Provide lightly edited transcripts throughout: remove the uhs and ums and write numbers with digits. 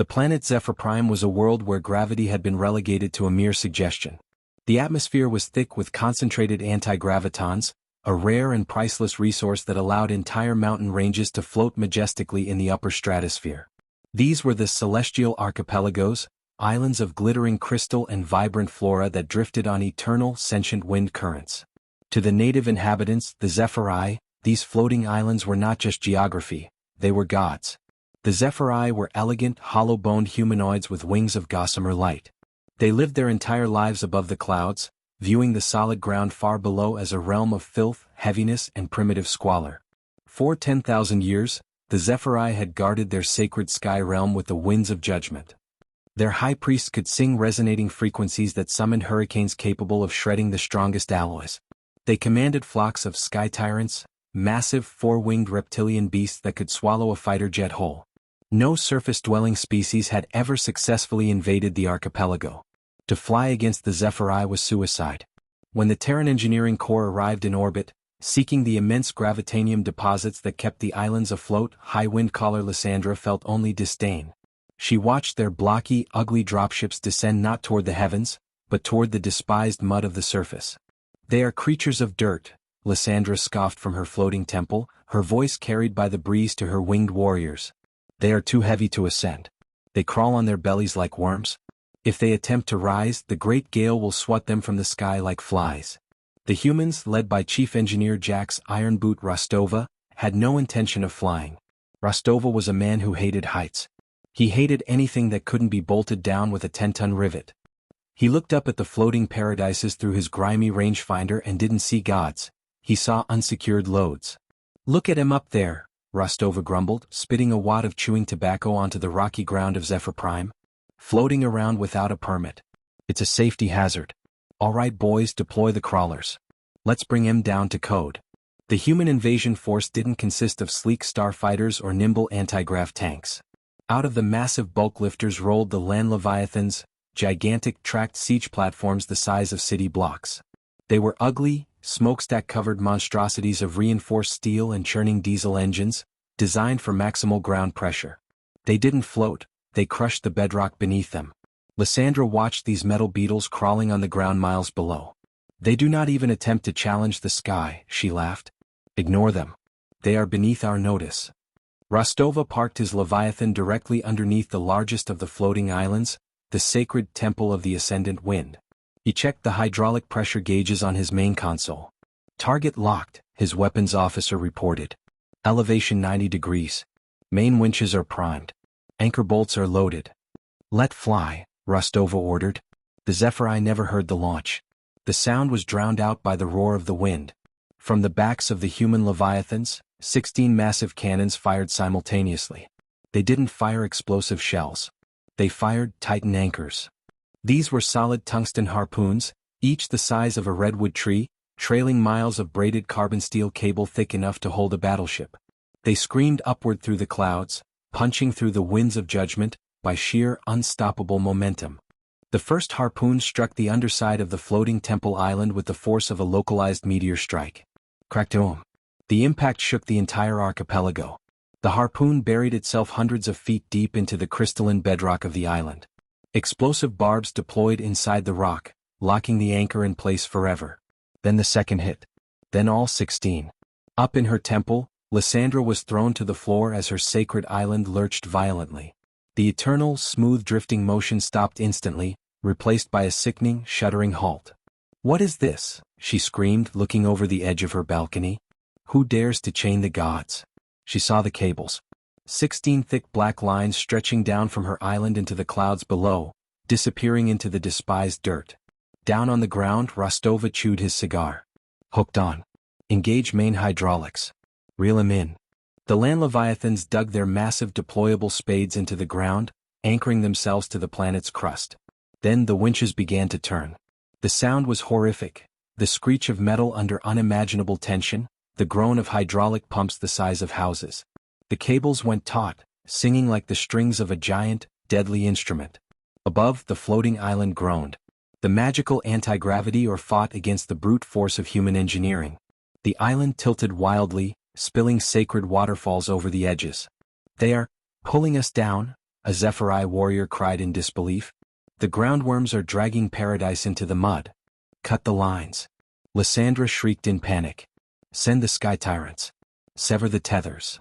The planet Zephr Prime was a world where gravity had been relegated to a mere suggestion. The atmosphere was thick with concentrated anti-gravitons, a rare and priceless resource that allowed entire mountain ranges to float majestically in the upper stratosphere. These were the celestial archipelagos, islands of glittering crystal and vibrant flora that drifted on eternal, sentient wind currents. To the native inhabitants, the Zephyr'i, these floating islands were not just geography, they were gods. The Zephyr'i were elegant, hollow-boned humanoids with wings of gossamer light. They lived their entire lives above the clouds, viewing the solid ground far below as a realm of filth, heaviness, and primitive squalor. For 10,000 years, the Zephyr'i had guarded their sacred sky realm with the winds of judgment. Their high priests could sing resonating frequencies that summoned hurricanes capable of shredding the strongest alloys. They commanded flocks of sky tyrants, massive four-winged reptilian beasts that could swallow a fighter jet whole. No surface-dwelling species had ever successfully invaded the archipelago. To fly against the Zephyr'i was suicide. When the Terran Engineering Corps arrived in orbit, seeking the immense gravitanium deposits that kept the islands afloat, high-wind caller Lysandra felt only disdain. She watched their blocky, ugly dropships descend not toward the heavens, but toward the despised mud of the surface. "They are creatures of dirt," Lysandra scoffed from her floating temple, her voice carried by the breeze to her winged warriors. "They are too heavy to ascend. They crawl on their bellies like worms. If they attempt to rise, the great gale will swat them from the sky like flies." The humans, led by Chief Engineer Jax Ironboot Rostova, had no intention of flying. Rostova was a man who hated heights. He hated anything that couldn't be bolted down with a 10-ton rivet. He looked up at the floating paradises through his grimy rangefinder and didn't see gods. He saw unsecured loads. "Look at him up there," Rostova grumbled, spitting a wad of chewing tobacco onto the rocky ground of Zephr Prime. "Floating around without a permit. It's a safety hazard. All right boys, deploy the crawlers. Let's bring him down to code." The human invasion force didn't consist of sleek starfighters or nimble anti-grav tanks. Out of the massive bulk lifters rolled the land leviathans, gigantic tracked siege platforms the size of city blocks. They were ugly, smokestack-covered monstrosities of reinforced steel and churning diesel engines, designed for maximal ground pressure. They didn't float, they crushed the bedrock beneath them. Lysandra watched these metal beetles crawling on the ground miles below. "They do not even attempt to challenge the sky," she laughed. "Ignore them. They are beneath our notice." Rostova parked his Leviathan directly underneath the largest of the floating islands, the sacred temple of the ascendant wind. He checked the hydraulic pressure gauges on his main console. "Target locked," his weapons officer reported. "Elevation 90 degrees. Main winches are primed. Anchor bolts are loaded." "Let fly," Rostova ordered. The Zephyr'i never heard the launch. The sound was drowned out by the roar of the wind. From the backs of the human Leviathans, 16 massive cannons fired simultaneously. They didn't fire explosive shells. They fired Titan anchors. These were solid tungsten harpoons, each the size of a redwood tree, trailing miles of braided carbon steel cable thick enough to hold a battleship. They screamed upward through the clouds, punching through the winds of judgment, by sheer, unstoppable momentum. The first harpoon struck the underside of the floating temple island with the force of a localized meteor strike. Crackdoom. The impact shook the entire archipelago. The harpoon buried itself hundreds of feet deep into the crystalline bedrock of the island. Explosive barbs deployed inside the rock, locking the anchor in place forever. Then the second hit. Then all 16. Up in her temple, Lysandra was thrown to the floor as her sacred island lurched violently. The eternal, smooth drifting motion stopped instantly, replaced by a sickening, shuddering halt. "What is this?" she screamed, looking over the edge of her balcony. "Who dares to chain the gods?" She saw the cables. 16 thick black lines stretching down from her island into the clouds below, disappearing into the despised dirt. Down on the ground, Rostova chewed his cigar. "Hooked on. Engage main hydraulics. Reel him in." The land leviathans dug their massive deployable spades into the ground, anchoring themselves to the planet's crust. Then the winches began to turn. The sound was horrific, the screech of metal under unimaginable tension, the groan of hydraulic pumps the size of houses. The cables went taut, singing like the strings of a giant, deadly instrument. Above, the floating island groaned. The magical anti-gravity fought against the brute force of human engineering. The island tilted wildly, spilling sacred waterfalls over the edges. "They are pulling us down," a Zephyr'i warrior cried in disbelief. The groundworms are dragging paradise into the mud. Cut the lines. Lysandra shrieked in panic. Send the sky tyrants. Sever the tethers.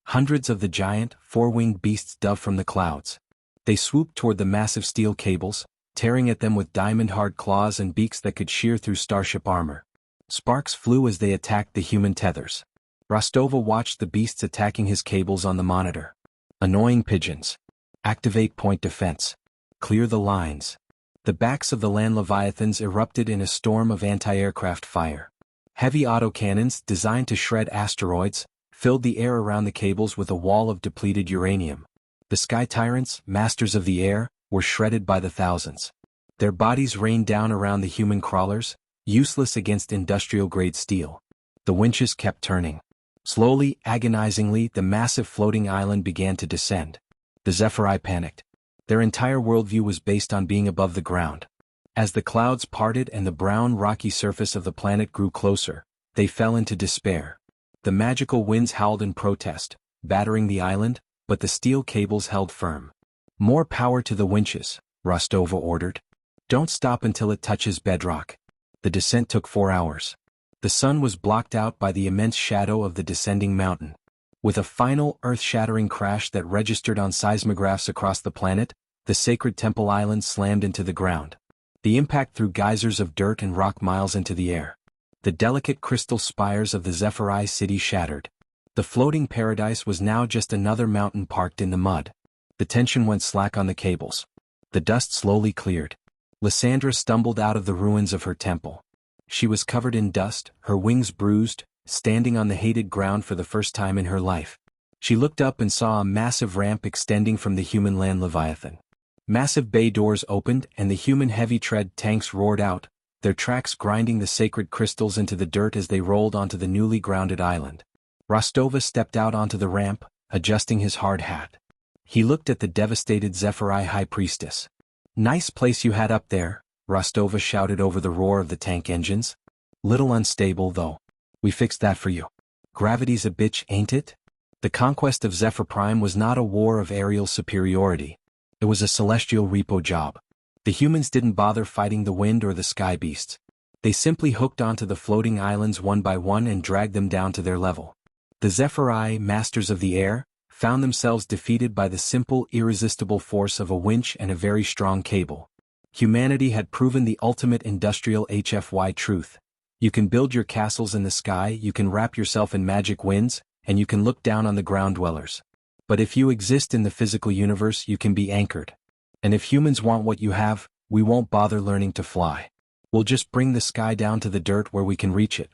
Hundreds of the giant, four-winged beasts dove from the clouds. They swooped toward the massive steel cables, tearing at them with diamond-hard claws and beaks that could shear through starship armor. Sparks flew as they attacked the human tethers. Rostova watched the beasts attacking his cables on the monitor. Annoying pigeons. Activate point defense. Clear the lines. The backs of the land leviathans erupted in a storm of anti-aircraft fire. Heavy autocannons, designed to shred asteroids, filled the air around the cables with a wall of depleted uranium. The sky tyrants, masters of the air, were shredded by the thousands. Their bodies rained down around the human crawlers, useless against industrial-grade steel. The winches kept turning. Slowly, agonizingly, the massive floating island began to descend. The Zephyr'i panicked. Their entire worldview was based on being above the ground. As the clouds parted and the brown rocky surface of the planet grew closer, they fell into despair. The magical winds howled in protest, battering the island, but the steel cables held firm. More power to the winches, Rostova ordered. Don't stop until it touches bedrock. The descent took 4 hours. The sun was blocked out by the immense shadow of the descending mountain. With a final, earth-shattering crash that registered on seismographs across the planet, the sacred temple island slammed into the ground. The impact threw geysers of dirt and rock miles into the air. The delicate crystal spires of the Zephyr'i city shattered. The floating paradise was now just another mountain parked in the mud. The tension went slack on the cables. The dust slowly cleared. Lysandra stumbled out of the ruins of her temple. She was covered in dust, her wings bruised, standing on the hated ground for the first time in her life. She looked up and saw a massive ramp extending from the human land leviathan. Massive bay doors opened and the human heavy-tread tanks roared out, their tracks grinding the sacred crystals into the dirt as they rolled onto the newly grounded island. Rostova stepped out onto the ramp, adjusting his hard hat. He looked at the devastated Zephyr'i high priestess. "Nice place you had up there," Rostova shouted over the roar of the tank engines. "Little unstable though. We fixed that for you. Gravity's a bitch, ain't it?" The conquest of Zephr Prime was not a war of aerial superiority. It was a celestial repo job. The humans didn't bother fighting the wind or the sky beasts. They simply hooked onto the floating islands one by one and dragged them down to their level. The Zephyr'i, masters of the air, found themselves defeated by the simple, irresistible force of a winch and a very strong cable. Humanity had proven the ultimate industrial HFY truth. You can build your castles in the sky, you can wrap yourself in magic winds, and you can look down on the ground dwellers. But if you exist in the physical universe, you can be anchored. And if humans want what you have, we won't bother learning to fly. We'll just bring the sky down to the dirt where we can reach it.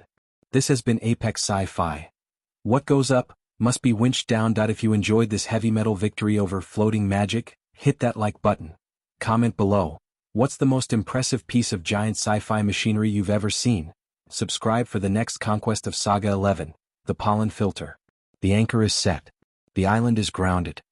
This has been Apex Sci Fi. What goes up, must be winched down. If you enjoyed this heavy metal victory over floating magic, hit that like button. Comment below. What's the most impressive piece of giant sci-fi machinery you've ever seen? Subscribe for the next conquest of Saga 11, the pollen filter. The anchor is set. The island is grounded.